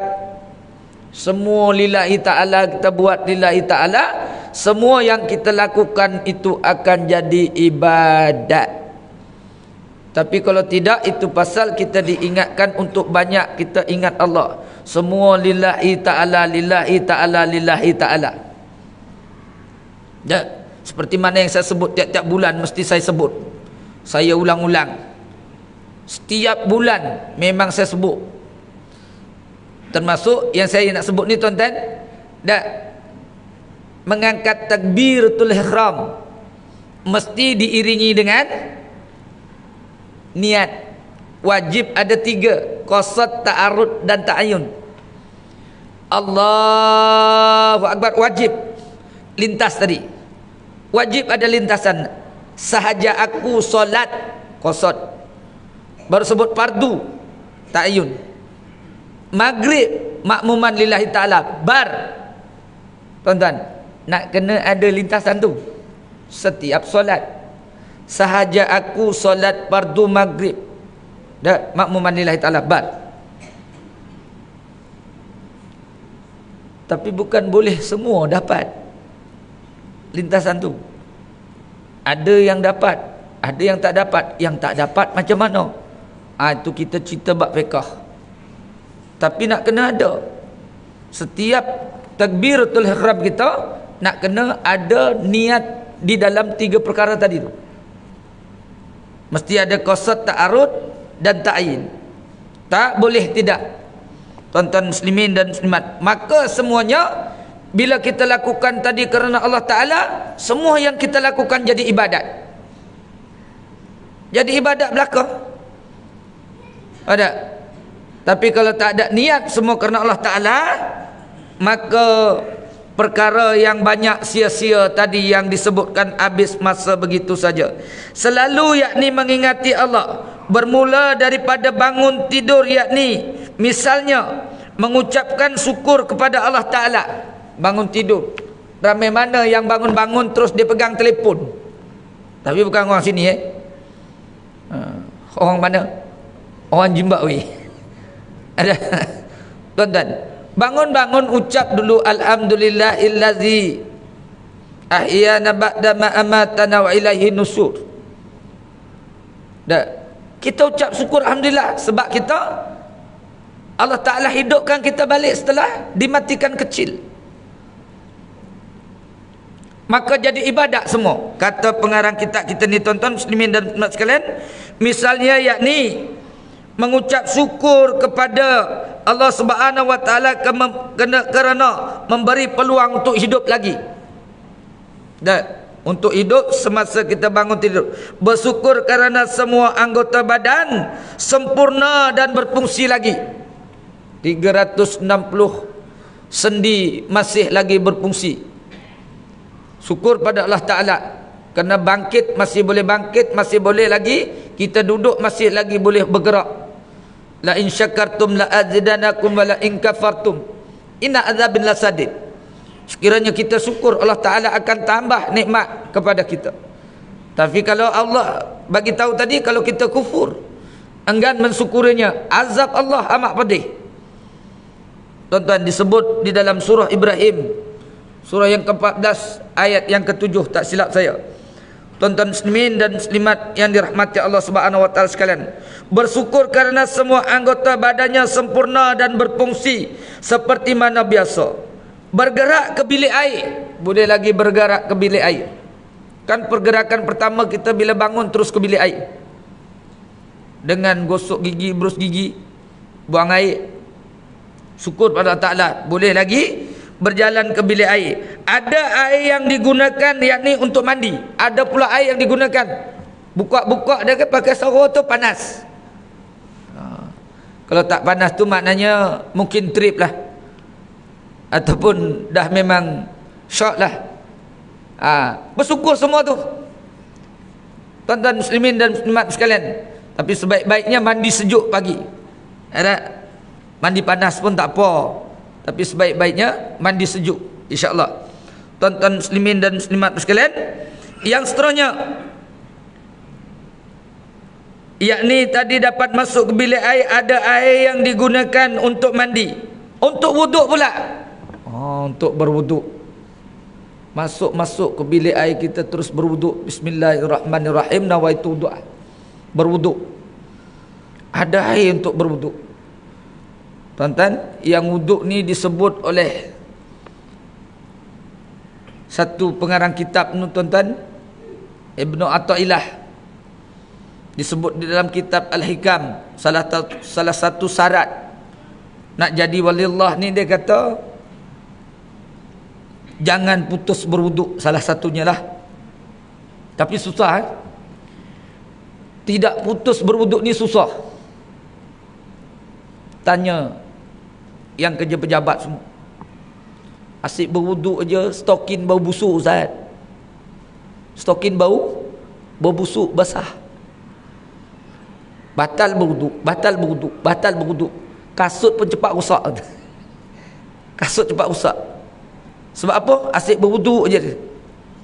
Semua lillahi ta'ala, kita buat lillahi ta'ala, semua yang kita lakukan itu akan jadi ibadat. Tapi kalau tidak, itu pasal kita diingatkan untuk banyak kita ingat Allah. Semua lillahi ta'ala, lillahi ta'ala, lillahi ta'ala. Ya, seperti mana yang saya sebut tiap-tiap bulan mesti saya sebut. Saya ulang-ulang. Setiap bulan memang saya sebut. Termasuk yang saya nak sebut ni tuan-tuan, mengangkat takbiratul ihram mesti diiringi dengan niat. Wajib ada 3, qasad, ta'arud dan ta'ayun. Allahu Akbar, wajib lintas tadi. Wajib ada lintasan. Sahaja aku solat, qasad. Baru sebut fardu, ta'ayun. Maghrib makmuman lillahi ta'ala, bar. Tuan-tuan, nak kena ada lintasan tu setiap solat. Sahaja aku solat fardu maghrib, dah makmuman lillahi ta'ala, bar. Tapi bukan boleh semua dapat lintasan tu. Ada yang dapat, ada yang tak dapat. Yang tak dapat macam mana? Itu kita cerita bab fiqh. Tapi nak kena ada. Setiap takbiratul ihram kita nak kena ada niat di dalam 3 perkara tadi tu. Mesti ada qasad, ta'arud dan ta'yin. Tak boleh tidak. Tuan-tuan muslimin dan muslimat, maka semuanya bila kita lakukan tadi kerana Allah Ta'ala, semua yang kita lakukan jadi ibadat. Jadi ibadat belaka. Ada. Tapi kalau tak ada niat semua kerana Allah Ta'ala, maka perkara yang banyak sia-sia tadi yang disebutkan habis masa begitu saja. Selalu yakni mengingati Allah, bermula daripada bangun tidur, yakni misalnya mengucapkan syukur kepada Allah Ta'ala. Bangun tidur, ramai mana yang bangun-bangun terus dia pegang telefon. Tapi bukan orang sini orang mana? Orang Zimbabwe. Ada. Tuan-tuan, bangun-bangun ucap dulu alhamdulillahillazi ahyana ba'da ma amatana wa ilaihi nusur. Kita ucap syukur alhamdulillah sebab kita Allah Ta'ala hidupkan kita balik setelah dimatikan kecil. Maka jadi ibadat semua. Kata pengarang kitab kita ni tuan-tuan muslimin dan muslimat sekalian, misalnya yakni mengucap syukur kepada Allah Subhanahu wa taala kerana memberi peluang untuk hidup lagi. Dan untuk hidup semasa kita bangun tidur. Bersyukur kerana semua anggota badan sempurna dan berfungsi lagi. 360 sendi masih lagi berfungsi. Syukur pada Allah Ta'ala kerana bangkit masih boleh bangkit, masih boleh lagi kita duduk, masih lagi boleh bergerak. La in syakartum la azidanakum wa la in kafartum inna azabin lasadid. Sekiranya kita syukur, Allah Ta'ala akan tambah nikmat kepada kita. Tapi kalau Allah bagi tahu tadi, kalau kita kufur, enggan mensyukurinya, azab Allah amat pedih. Tuan-tuan, disebut di dalam surah Ibrahim, surah yang ke-14 ayat yang ke-7, tak silap saya. Tuan-tuan muslimin dan muslimat yang dirahmati Allah Subhanahu wa taala sekalian, bersyukur karena semua anggota badannya sempurna dan berfungsi seperti mana biasa. Bergerak ke bilik air, boleh lagi bergerak ke bilik air. Kan pergerakan pertama kita bila bangun terus ke bilik air, dengan gosok gigi, berus gigi, buang air. Syukur pada Allah Ta'ala. Boleh lagi berjalan ke bilik air. Ada air yang digunakan yakni untuk mandi, ada pula air yang digunakan buka-buka dia kan pakai sorok tu panas. Kalau tak panas tu maknanya mungkin trip lah, ataupun dah memang short lah. Bersyukur semua tu, tuan-tuan muslimin dan muslimat sekalian. Tapi sebaik-baiknya mandi sejuk pagi. Ada mandi panas pun tak apa, tapi sebaik-baiknya mandi sejuk, insya-Allah. Tuan-tuan muslimin dan muslimat sekalian, yang seterusnya yakni tadi dapat masuk ke bilik air, ada air yang digunakan untuk mandi, untuk wuduk pula. Untuk berwuduk, masuk ke bilik air kita terus berwuduk, bismillahirrahmanirrahim, nawaitu wudu', berwuduk. Ada air untuk berwuduk. Tuan-tuan, yang wuduk ni disebut oleh satu pengarang kitab ni, tuan-tuan, Ibnu Athaillah, disebut di dalam kitab Al-Hikam, salah satu syarat nak jadi waliullah ni, dia kata jangan putus berwuduk, salah satunya lah. Tapi susah, tidak putus berwuduk ni susah. Tanya yang kerja pejabat semua, asyik berwuduk aja, stokin bau busuk Ustaz. Stokin bau busuk, basah. Batal berwuduk. Kasut pun cepat rosak. Kasut cepat rosak. Sebab apa? Asyik berwuduk aja.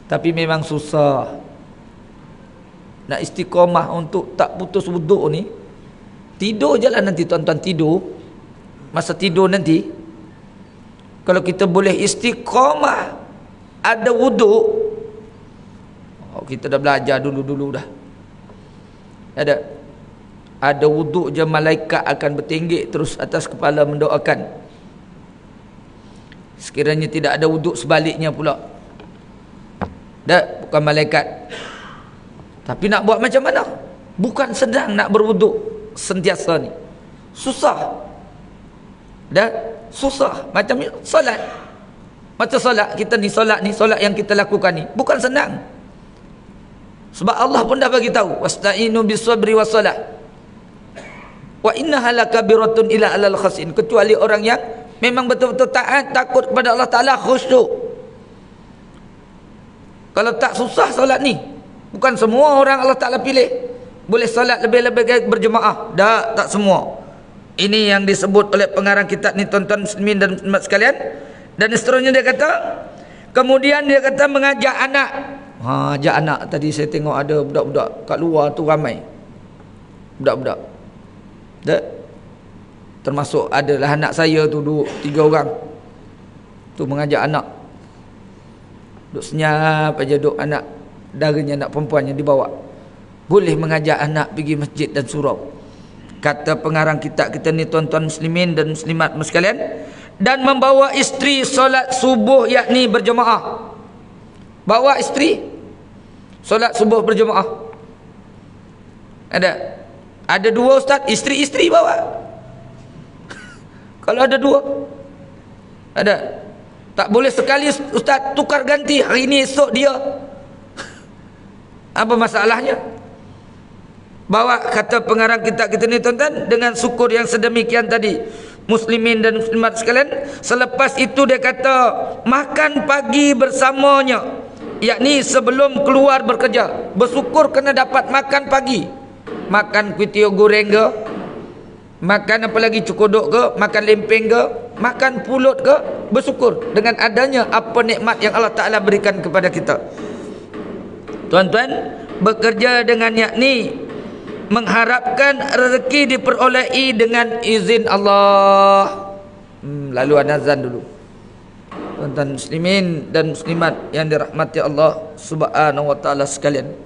Tapi memang susah. Nak istiqamah untuk tak putus wuduk ni, tidur je lah nanti tuan-tuan, tidur. Masa tidur nanti, kalau kita boleh istiqamah, ada wuduk, kita dah belajar dulu-dulu dah. Ada wuduk je, malaikat akan bertinggik terus atas kepala mendoakan. Sekiranya tidak ada wuduk, sebaliknya pula. Bukan malaikat. Tapi nak buat macam mana? Bukan sedang nak berwuduk sentiasa ni. Susah. Susah. Macam solat. Macam solat kita ni, solat yang kita lakukan ni bukan senang. Sebab Allah pun dah bagi tahu, wasta'inu bis-sabri was-salat. Wa innaha lakabiratun ila alal khasin. Kecuali orang yang memang betul-betul taat, takut kepada Allah Ta'ala, khusyuk. Kalau tak susah solat ni. Bukan semua orang Allah Ta'ala pilih boleh solat lebih-lebih berjemaah. Tak semua. Ini yang disebut oleh pengarang kitab ni, tuan-tuan muslimin dan muslimat sekalian. Dan seterusnya dia kata, kemudian dia kata mengajak anak. Ajak anak. Tadi saya tengok ada budak-budak kat luar tu ramai. Budak-budak. Termasuk adalah anak saya tu, 3 orang. Tu mengajak anak. Duk senyap aja, duk anak daranya, anak perempuan yang dibawa. Boleh mengajak anak pergi masjid dan surau. Kata pengarang kitab kita ni, tuan-tuan muslimin dan muslimat sekalian, dan membawa isteri solat subuh yakni berjemaah. Bawa isteri solat subuh berjemaah. Ada 2 ustaz, isteri bawa. Kalau ada 2, tak boleh sekali ustaz tukar ganti, hari ni esok dia. Apa masalahnya? Bawa, kata pengarang kitab kita ni, tuan-tuan, dengan syukur yang sedemikian tadi, muslimin dan muslimat sekalian. Selepas itu dia kata makan pagi bersamanya, yakni sebelum keluar bekerja. Bersyukur kena dapat makan pagi. Makan kuih tiaw goreng ke, makan apa lagi, cukodok ke, makan lempeng ke, makan pulut ke. Bersyukur dengan adanya apa nikmat yang Allah Ta'ala berikan kepada kita. Tuan-tuan, bekerja dengan yakni mengharapkan rezeki diperolehi dengan izin Allah. Lalu azan dulu. Tuan-tuan muslimin dan muslimat yang dirahmati Allah Subhanahu wa taala sekalian.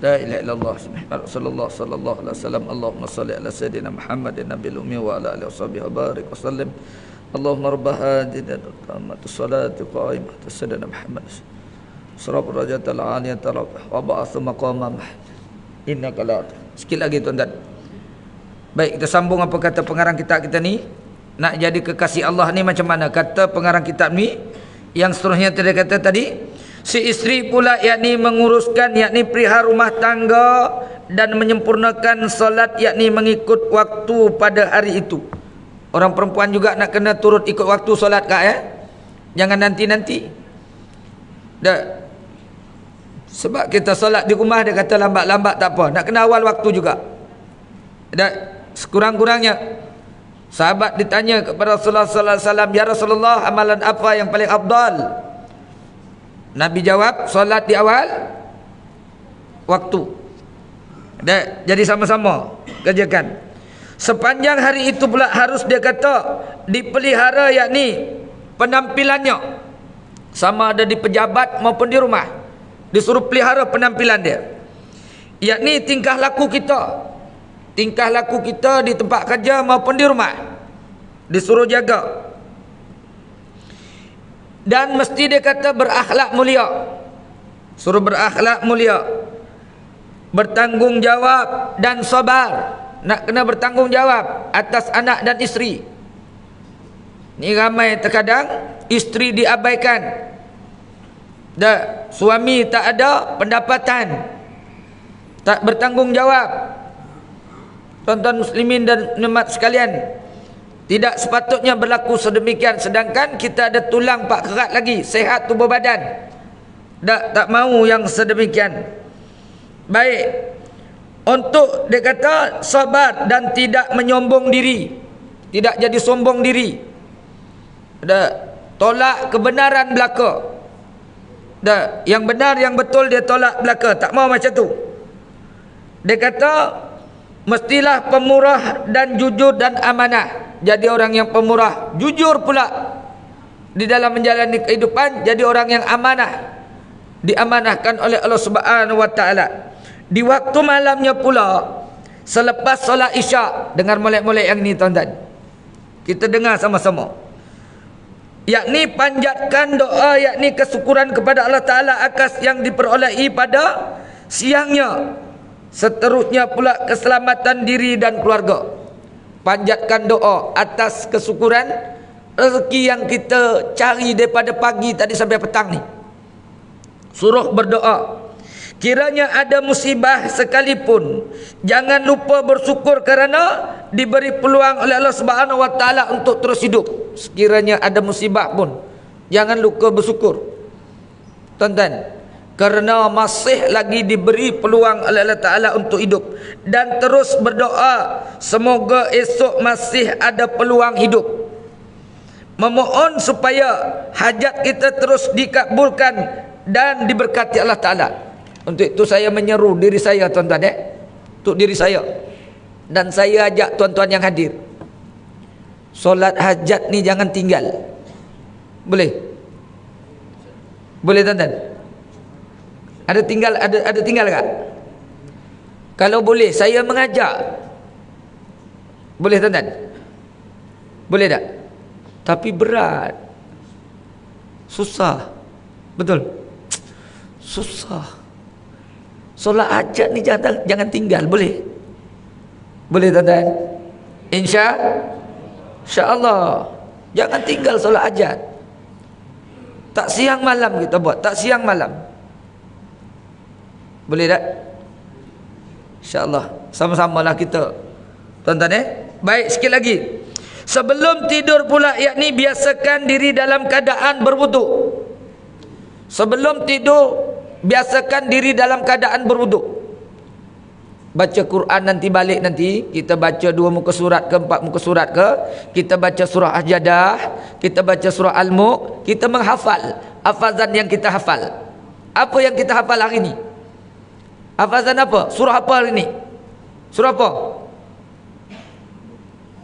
La ilaha illallah Rasulullah sallallahu alaihi wasallam. Allahumma salli ala sayyidina Muhammadin nabiyil ummi wa ala alihi washabihi wa barik wa sallim. Allahumma rabb hadhihi tammatu salati qa'imati sayyidina Muhammad sirab rajatal aliyat wa ba'athu maqamam innaka la. Sikit lagi tuan-tuan. Baik, kita sambung apa kata pengarang kitab kita ni. Nak jadi kekasih Allah ni macam mana? Kata pengarang kitab ni yang seterusnya tadi kata tadi, si isteri pula yakni menguruskan yakni perihal rumah tangga dan menyempurnakan solat yakni mengikut waktu pada hari itu. Orang perempuan juga nak kena turut ikut waktu solat kak ya. Jangan nanti-nanti. Dah. Sebab kita solat di rumah dia kata lambat-lambat tak apa. Nak kena awal waktu juga. Dah. Sekurang-kurangnya sahabat ditanya kepada Rasulullah sallallahu alaihi wasallam, "Ya Rasulullah, amalan apa yang paling afdal?" Nabi jawab, solat di awal waktu. Jadi sama-sama kerjakan. Sepanjang hari itu pula harus dia kata dipelihara yakni penampilannya. Sama ada di pejabat maupun di rumah. Disuruh pelihara penampilan dia. Yakni tingkah laku kita. tingkah laku kita di tempat kerja maupun di rumah. Disuruh jaga. Dan mesti dia kata berakhlak mulia. Suruh berakhlak mulia, bertanggungjawab dan sabar. Nak kena bertanggungjawab atas anak dan isteri. Ni ramai terkadang isteri diabaikan. Dah, suami tak ada pendapatan, tak bertanggungjawab. Tuan-tuan muslimin dan umat sekalian, tidak sepatutnya berlaku sedemikian. Sedangkan kita ada tulang pak kerat lagi, sehat tubuh badan. Tak mahu yang sedemikian. Baik. Untuk dia kata sabar dan tidak menyombong diri, tidak jadi sombong diri. Tolak kebenaran belaka. Yang benar yang betul dia tolak belaka, tak mau macam tu. Dia kata mestilah pemurah dan jujur dan amanah. Jadi orang yang pemurah, jujur pula di dalam menjalani kehidupan, jadi orang yang amanah, diamanahkan oleh Allah Subhanahu wa taala. Di waktu malamnya pula, selepas solat isyak, dengar molek-molek yang ni tuan-tuan, kita dengar sama-sama, yakni panjatkan doa, yakni kesyukuran kepada Allah Ta'ala atas yang diperolehi pada siangnya. Seterusnya pula keselamatan diri dan keluarga. Panjatkan doa atas kesyukuran rezeki yang kita cari daripada pagi tadi sampai petang ni. Suruh berdoa. Kiranya ada musibah sekalipun, jangan lupa bersyukur kerana diberi peluang oleh Allah Subhanahu wa taala untuk terus hidup. Sekiranya ada musibah pun, jangan lupa bersyukur. Tuan-tuan, kerana masih lagi diberi peluang oleh Allah Taala untuk hidup, dan terus berdoa semoga esok masih ada peluang hidup. Memohon supaya hajat kita terus dikabulkan dan diberkati Allah Taala. Untuk itu saya menyeru diri saya tuan-tuan, untuk diri saya, dan saya ajak tuan-tuan yang hadir, solat hajat ni jangan tinggal. Boleh? Boleh tuan-tuan? Ada tinggal tak? Kalau boleh saya mengajak. Boleh tuan-tuan? Boleh tak? Tapi berat, susah. Betul? Susah. Solat hajat ni jangan tinggal. Boleh? Boleh tuan-tuan? InsyaAllah. Jangan tinggal solat hajat. Tak siang malam kita buat, tak siang malam. Boleh tak? InsyaAllah. Sama-samalah kita, tuan-tuan. Baik, sikit lagi. Sebelum tidur pula, yakni biasakan diri dalam keadaan berwuduk. Sebelum tidur, biasakan diri dalam keadaan berwuduk. Baca Quran nanti balik, nanti kita baca 2 muka surat ke 4 muka surat ke, kita baca surah Al-Jadah, kita baca surah Al-Mulk, kita menghafal hafazan yang kita hafal. Apa yang kita hafal hari ini? Hafazan apa? Surah apa hari ini? Surah apa?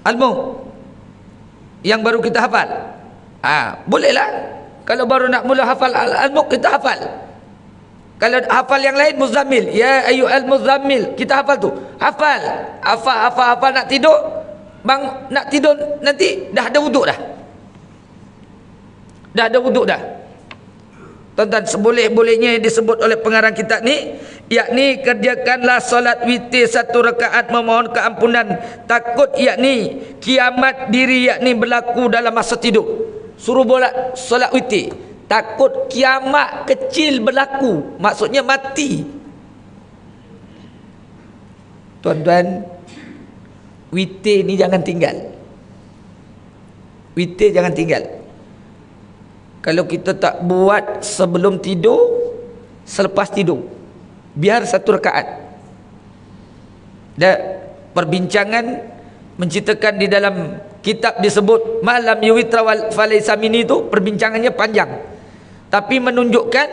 Al-Mulk yang baru kita hafal. Bolehlah. Kalau baru nak mula hafal Al-Mulk, kita hafal. Kalau hafal yang lain, Muzammil, ya ayyuhal muzammil, kita hafal tu. Hafal nak tidur. Bang, nak tidur nanti dah ada wuduk dah. Dah ada wuduk dah. Tuan-tuan, seboleh-bolehnya yang disebut oleh pengarang kitab ni, yakni kerjakanlah solat witir 1 rakaat memohon keampunan takut, yakni kiamat diri, yakni berlaku dalam masa tidur. Suruh bola solat witir, takut kiamat kecil berlaku, maksudnya mati. Tuan-tuan, witir ni jangan tinggal. Witir jangan tinggal. Kalau kita tak buat sebelum tidur, selepas tidur, biar 1 rakaat. Dan perbincangan menceritakan di dalam kitab disebut Malam Yuwitra Falaysa Mini itu, perbincangannya panjang, tapi menunjukkan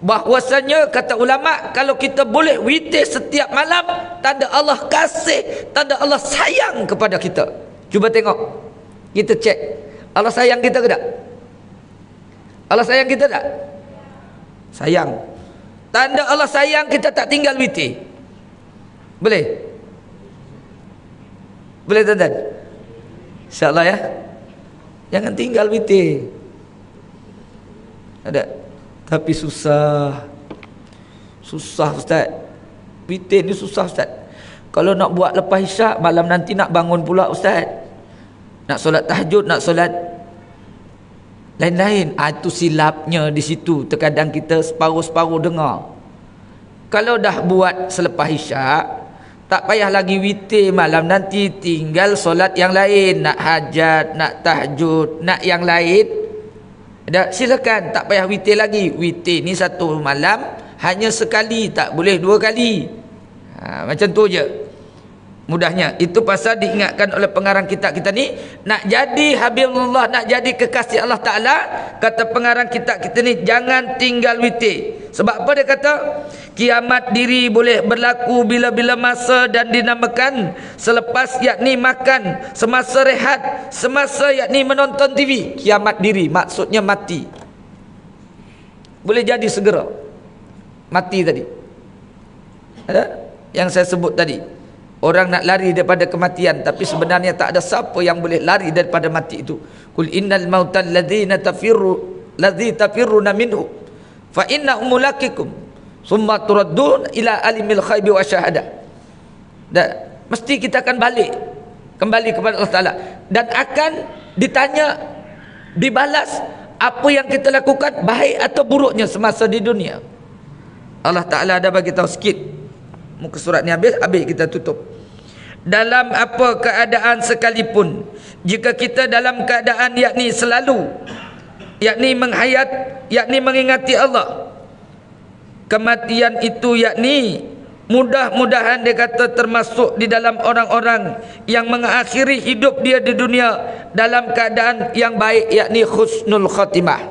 bahwasanya kata ulama, kalau kita boleh witir setiap malam, tanda Allah kasih, tanda Allah sayang kepada kita. Cuba tengok, kita cek, Allah sayang kita ke tak? Allah sayang kita tak? Sayang. Tanda Allah sayang kita tak tinggal witir. Boleh? Boleh tuan-tuan? InsyaAllah ya. Jangan tinggal witir. Ada. Tapi susah. Susah Ustaz. Witir ni susah Ustaz. Kalau nak buat lepas isyak, malam nanti nak bangun pula Ustaz. Nak solat tahajud, nak solat lain-lain. Itu silapnya di situ. Terkadang kita separuh-separuh dengar. Kalau dah buat selepas isyak, tak payah lagi witir malam nanti, tinggal solat yang lain. Nak hajat, nak tahajud, nak yang lain, silakan, tak payah witir lagi. Witir ni satu malam hanya sekali, tak boleh dua kali. Macam tu je mudahnya. Itu pasal diingatkan oleh pengarang kitab kita ni, nak jadi Habibullah, nak jadi kekasih Allah Ta'ala, kata pengarang kitab kita ni, jangan tinggal witir. Sebab apa dia kata? Kiamat diri boleh berlaku bila-bila masa dan dinamakan selepas, yakni makan, semasa rehat, semasa yakni menonton TV. Kiamat diri maksudnya mati. Boleh jadi segera mati tadi. Ada yang saya sebut tadi, orang nak lari daripada kematian, tapi sebenarnya tak ada siapa yang boleh lari daripada mati itu. Qul innal mautal ladzina tafirruna minhu fa innahu mulaqikum summa turaddun ila alimil ghaibi wa syahadah. Dan mesti kita akan balik kembali kepada Allah Taala dan akan ditanya, dibalas apa yang kita lakukan, baik atau buruknya semasa di dunia. Allah Taala ada bagi tahu sikit. Muka surat ni habis kita tutup. Dalam apa keadaan sekalipun, jika kita dalam keadaan yakni selalu, yakni menghayat, yakni mengingati Allah, kematian itu yakni mudah-mudahan dia kata termasuk di dalam orang-orang yang mengakhiri hidup dia di dunia dalam keadaan yang baik, yakni husnul khatimah.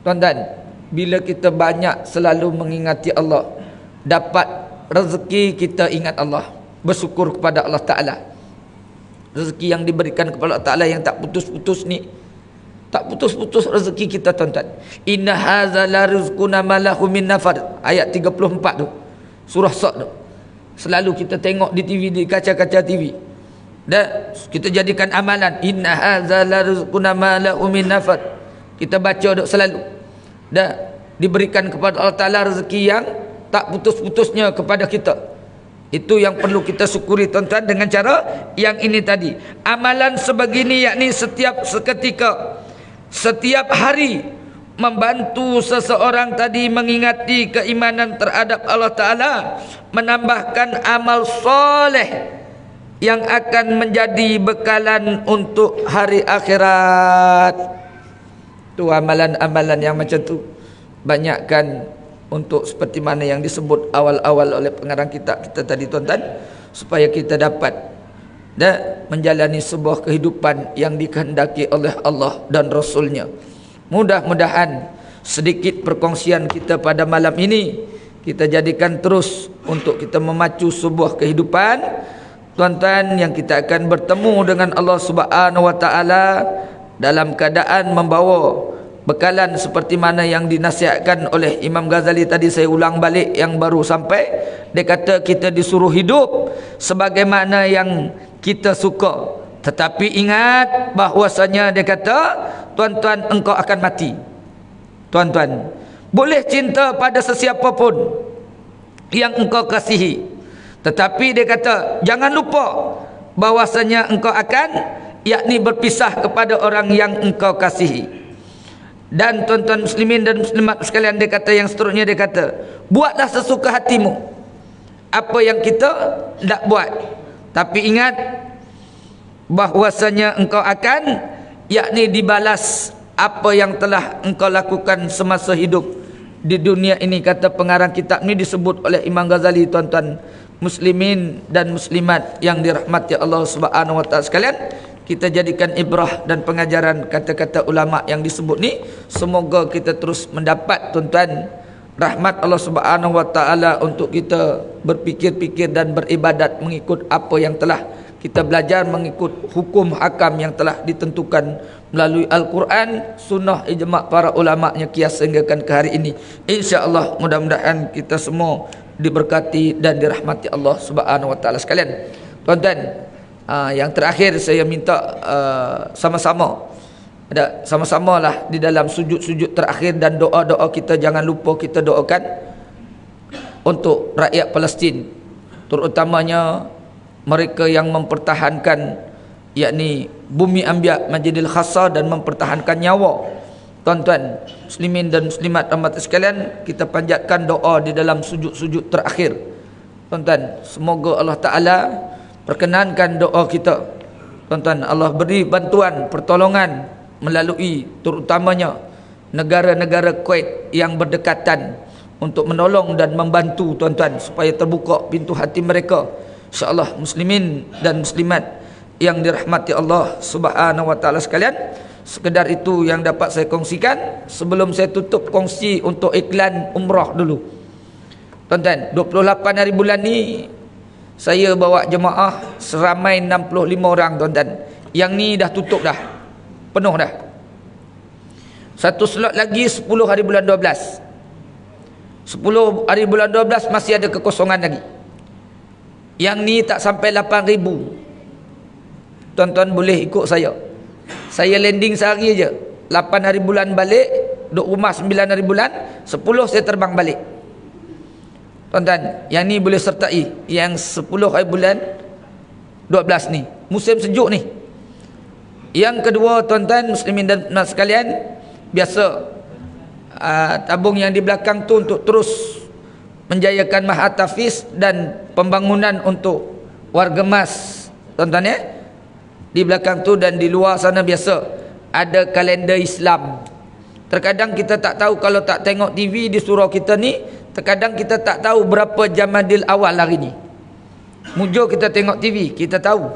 Tuan-tuan, bila kita banyak selalu mengingati Allah, dapat rezeki kita ingat Allah, bersyukur kepada Allah Ta'ala. Rezeki yang diberikan kepada Allah Ta'ala yang tak putus-putus ni, tak putus-putus rezeki kita tuan-tuan. Inna hadza la rizquna ma lahu min nafad, ayat 34 tu, surah Sad tu. Selalu kita tengok di TV, di kaca-kaca TV, dan kita jadikan amalan. Inna hadza la rizquna ma lahu min nafad, kita baca duk selalu, dan diberikan kepada Allah Ta'ala rezeki yang tak putus-putusnya kepada kita. Itu yang perlu kita syukuri tuan-tuan dengan cara yang ini tadi. Amalan sebegini yakni setiap seketika, setiap hari membantu seseorang tadi mengingati keimanan terhadap Allah Ta'ala, menambahkan amal soleh yang akan menjadi bekalan untuk hari akhirat. Tu amalan-amalan yang macam tu banyakkan, untuk seperti mana yang disebut awal-awal oleh pengarang kitab kita tadi tuan-tuan, supaya kita dapat menjalani sebuah kehidupan yang dikehendaki oleh Allah dan Rasulnya. Mudah-mudahan sedikit perkongsian kita pada malam ini kita jadikan terus untuk kita memacu sebuah kehidupan tuan-tuan, yang kita akan bertemu dengan Allah Subhanahu wa Ta'ala dalam keadaan membawa bekalan seperti mana yang dinasihatkan oleh Imam Ghazali tadi. Saya ulang balik yang baru sampai. Dia kata kita disuruh hidup sebagaimana yang kita suka, tetapi ingat bahwasanya dia kata, tuan-tuan, engkau akan mati. Tuan-tuan boleh cinta pada sesiapa pun yang engkau kasihi, tetapi dia kata jangan lupa bahwasanya engkau akan yakni berpisah kepada orang yang engkau kasihi. Dan tuan-tuan muslimin dan muslimat sekalian, dia kata yang seterusnya, dia kata buatlah sesuka hatimu apa yang kita tidak buat, tapi ingat bahwasanya engkau akan yakni dibalas apa yang telah engkau lakukan semasa hidup di dunia ini. Kata pengarang kitab ni disebut oleh Imam Ghazali. Tuan-tuan muslimin dan muslimat yang dirahmati Allah Subhanahu wa Ta'ala sekalian, kita jadikan ibrah dan pengajaran kata-kata ulama yang disebut ni. Semoga kita terus mendapat tuan-tuan rahmat Allah Subhanahu wa Ta'ala untuk kita berfikir-fikir dan beribadat mengikut apa yang telah kita belajar, mengikut hukum hakam yang telah ditentukan melalui Al-Quran, sunnah, ijma' para ulama'nya kias sehinggakan ke hari ini. InsyaAllah mudah-mudahan kita semua diberkati dan dirahmati Allah Subhanahu wa Ta'ala sekalian. Tuan-tuan, Yang terakhir saya minta sama-sama lah di dalam sujud-sujud terakhir dan doa-doa kita, jangan lupa kita doakan untuk rakyat Palestin, terutamanya mereka yang mempertahankan yakni bumi Anbiya Masjidil Aqsa dan mempertahankan nyawa tuan-tuan muslimin dan muslimat rahmat sekalian. Kita panjatkan doa di dalam sujud-sujud terakhir tuan-tuan, semoga Allah Ta'ala perkenankan doa kita tuan-tuan. Allah beri bantuan pertolongan melalui terutamanya negara-negara Kuwait yang berdekatan untuk menolong dan membantu tuan-tuan supaya terbuka pintu hati mereka, insya-Allah muslimin dan muslimat yang dirahmati Allah Subhanahu wa taala sekalian. Sekedar itu yang dapat saya kongsikan. Sebelum saya tutup kongsi untuk iklan umrah dulu tuan-tuan. 28 hari bulan ni saya bawa jemaah seramai 65 orang tuan-tuan. Yang ni dah tutup dah, penuh dah. Satu slot lagi 10 hari bulan 12. 10 hari bulan 12 masih ada kekosongan lagi. Yang ni tak sampai 8,000. Tuan-tuan boleh ikut saya. Saya landing sehari je, 8 hari bulan balik, duduk rumah 9 hari bulan, 10 saya terbang balik. Tuan-tuan, yang ni boleh sertai, yang 10 hari bulan 12 ni, musim sejuk ni. Yang kedua tuan-tuan muslimin dan muslimat sekalian, biasa tabung yang di belakang tu untuk terus menjayakan Mahat Hafiz dan pembangunan untuk warga Mas tuan-tuan ya. Di belakang tu dan di luar sana biasa ada kalender Islam. Terkadang kita tak tahu, kalau tak tengok TV di surau kita ni, terkadang kita tak tahu berapa Jamadil Awal hari ni. Mujur kita tengok TV, kita tahu.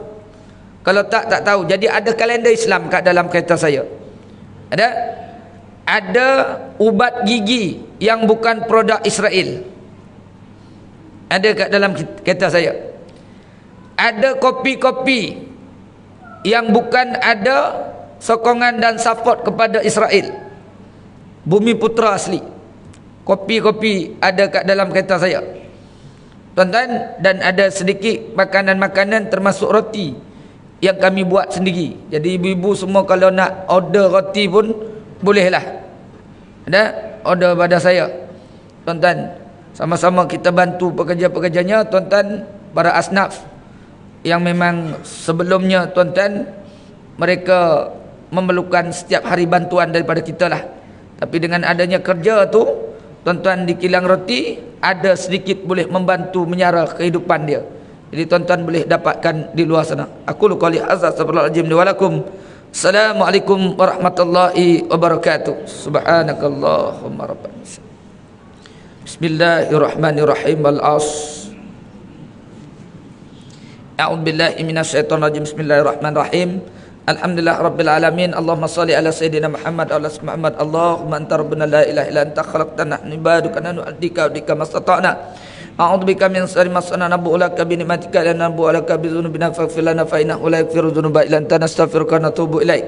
Kalau tak tahu. Jadi ada kalender Islam kat dalam kereta saya. Ada ubat gigi yang bukan produk Israel. Ada kat dalam kereta saya. Ada kopi-kopi yang bukan ada sokongan dan support kepada Israel. Bumi Putra asli. Kopi-kopi ada kat dalam kereta saya tuan-tuan. Dan ada sedikit makanan-makanan termasuk roti yang kami buat sendiri. Jadi ibu-ibu semua kalau nak order roti pun bolehlah. Ada order pada saya tuan-tuan. Sama-sama kita bantu pekerja-pekerjanya tuan-tuan. Para asnaf yang memang sebelumnya tuan-tuan mereka memerlukan setiap hari bantuan daripada kita lah. Tapi dengan adanya kerja tu tuan-tuan di kilang roti, ada sedikit boleh membantu menyara kehidupan dia. Jadi tuan-tuan boleh dapatkan di luar sana. Aku lu qali hadza astagfirullahalazim li wa lakum. Assalamualaikum warahmatullahi wabarakatuh. Subhanakallahumma rabbana. Bismillahirrahmanirrahim. Al-as. A'udzubillahi minasyaitonir rajim. Bismillahirrahmanirrahim. Alhamdulillah rabbil alamin. Allahumma salli ala sayyidina Muhammad wa ala Muhammad. Allahumma anta rabbuna la ilaha illa anta khalaqtana ibaduka nu'addika wa dika mastata'na. A'udzubika min syarri ma sana'na bu'laka bi ni'matika lana bu'laka bi dzunubina faghfir lana fa innahu la yaghfiru dzunuba illa anta nastaghfiruka wa natubu ilaik.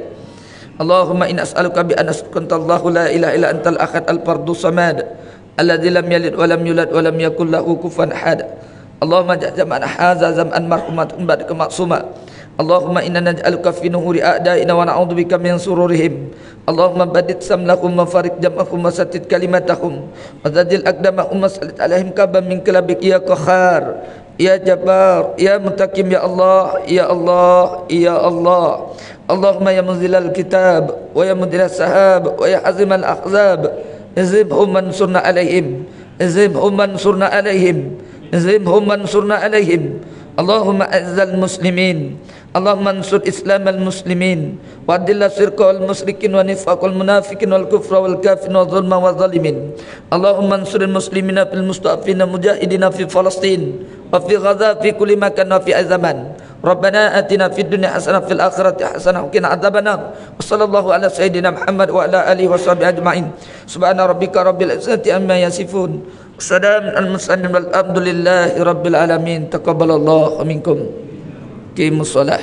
Allahumma inna as'aluka bi anna Allahu la ilaha illa antal ahad al-fardus samad alladzi lam yalid wa lam yulad wa lam yakul lahu kufuwan ahad. Allahumma ja'alna hadza zam'an marhumatun ba'daka ma'suma. Allahumma inna naj'aluka fi nuhuri a'da'ina wa na'udzubika min sururihim. Allahumma badid samlahum wa farik jam'ahum wa satid kalimatahum wa zadil aqdamahum wa salit alaihim kabam min kalabik ya qahhar ya jabbar ya mutakim ya Allah ya Allah ya Allah. Allahumma ya munzilal kitab wa ya mudiras sahab wa ya azimal ahzab izibhum mansurna alaihim izibhum mansurna alaihim izibhum mansurna alaihim. Allahumma azzal muslimin, Allahumma ansur islamal muslimin wa adilla syirka wal musyrikin wa nifaqal munafiqin wal kufra wal kafirin wa zulma wa zalimin. Allahumma ansuril muslimina fil musta'afina mujahidina fi Palestin wa fi Gaza fi kulli makan wa fi zaman. Rabbana atina fid dunya hasanah fil akhirati hasanah wa qina adzabannar. Wa sallallahu ala sayyidina Muhammad wa ala alihi wa sahbihi ajma'in. Subhana rabbika rabbil izzati amma yasifun. Assalamu alaikum walhamdulillahi rabbil alamin. Taqabbalallahu minkum. Qimus shalah.